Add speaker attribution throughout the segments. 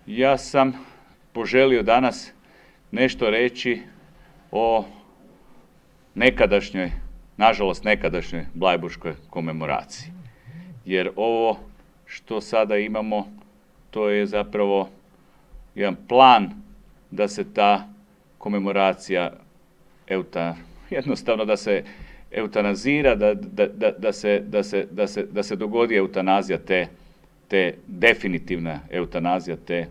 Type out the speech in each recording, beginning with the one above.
Speaker 1: Ja sam poželio danas nešto reći o nekadašnjoj, nažalost nekadašnjoj Bleiburškoj komemoraciji. Jer ovo što sada imamo, to je zapravo jedan plan da se ta komemoracija jednostavno da se eutanazira, da se dogodi eutanazija te definitivna eutanazija te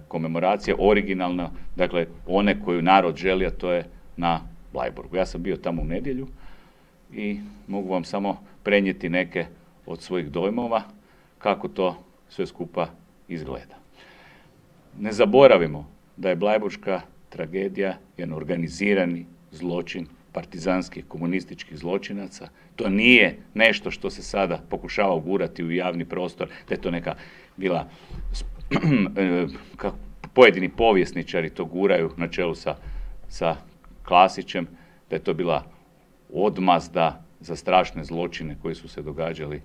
Speaker 1: komemoracije, originalna, dakle one koju narod želi, a to je na Bleiburgu. Ja sam bio tamo u nedjelju i mogu vam samo prenijeti neke od svojih dojmova kako to sve skupa izgleda. Ne zaboravimo da je Bleiburška tragedija jedan organizirani zločin partizanskih komunističkih zločinaca. To nije nešto što se sada pokušava ugurati u javni prostor, da je to neka bila pojedini povjesničari to guraju na čelu sa Klasićem, da je to bila odmazda za strašne zločine koji su se događali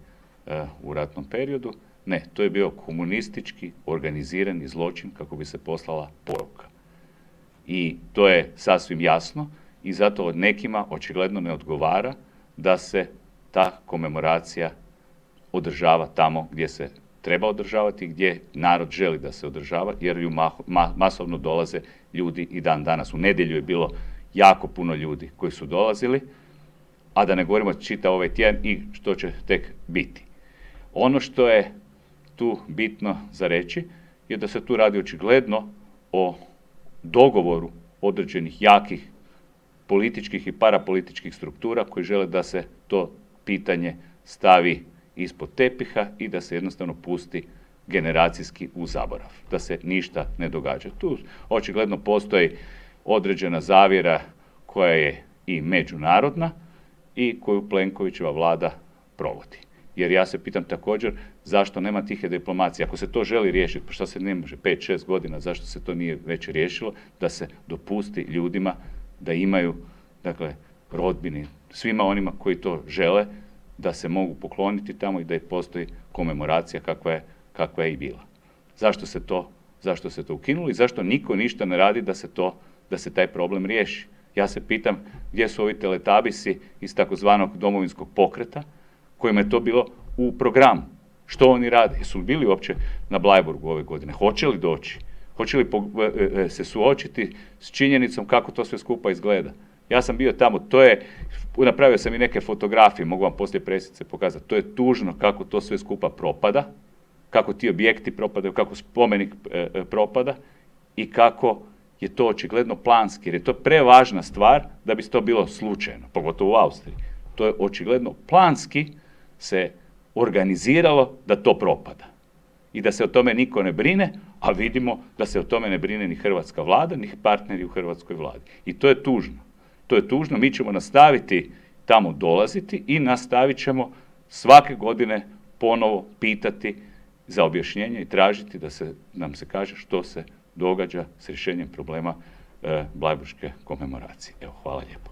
Speaker 1: u ratnom periodu. Ne, to je bio komunistički organizirani zločin kako bi se poslala poruka. I to je sasvim jasno i zato od nekima očigledno ne odgovara da se ta komemoracija održava tamo gdje se treba održavati, gdje narod želi da se održava, jer ju masovno dolaze ljudi i dan danas. U nedjelju je bilo jako puno ljudi koji su dolazili, a da ne govorimo čitav ovaj tjedan i što će tek biti. Ono što je tu bitno za reći je da se tu radi očigledno o dogovoru određenih jakih političkih i parapolitičkih struktura koji žele da se to pitanje stavi ispod tepiha i da se jednostavno pusti generacijski u zaborav, da se ništa ne događa. Tu očigledno postoji određena zavjera koja je i međunarodna i koju Plenkovićeva vlada provodi. Jer ja se pitam također zašto nema tihe diplomacije. Ako se to želi riješiti, pa što se ne može 5-6 godina, zašto se to nije već riješilo, da se dopusti ljudima da imaju, dakle, rodbini, svima onima koji to žele, da se mogu pokloniti tamo i da postoji komemoracija kakva je i bila. Zašto se to ukinulo i zašto niko ništa ne radi da se taj problem riješi? Ja se pitam gdje su ovi teletabisi iz takozvanog domovinskog pokreta kojima je to bilo u programu. Što oni rade? Jesu li bili uopće na Bleiburgu ove godine? Hoće li doći? Hoće li se suočiti s činjenicom kako to sve skupa izgleda? Ja sam bio tamo, napravio sam i neke fotografije, mogu vam poslije presice pokazati. To je tužno kako to sve skupa propada, kako ti objekti propadaju, kako spomenik propada i kako je to očigledno planski, jer je to prevažna stvar da bi to bilo slučajno, pogotovo u Austriji. To je očigledno planski se organiziralo da to propada i da se o tome niko ne brine, a vidimo da se o tome ne brine ni hrvatska vlada, ni partneri u hrvatskoj vladi. I to je tužno. To je tužno, mi ćemo nastaviti tamo dolaziti i nastavit ćemo svake godine ponovo pitati za objašnjenje i tražiti da nam se kaže što se događa s rješenjem problema Bleiburške komemoracije. Evo, hvala lijepo.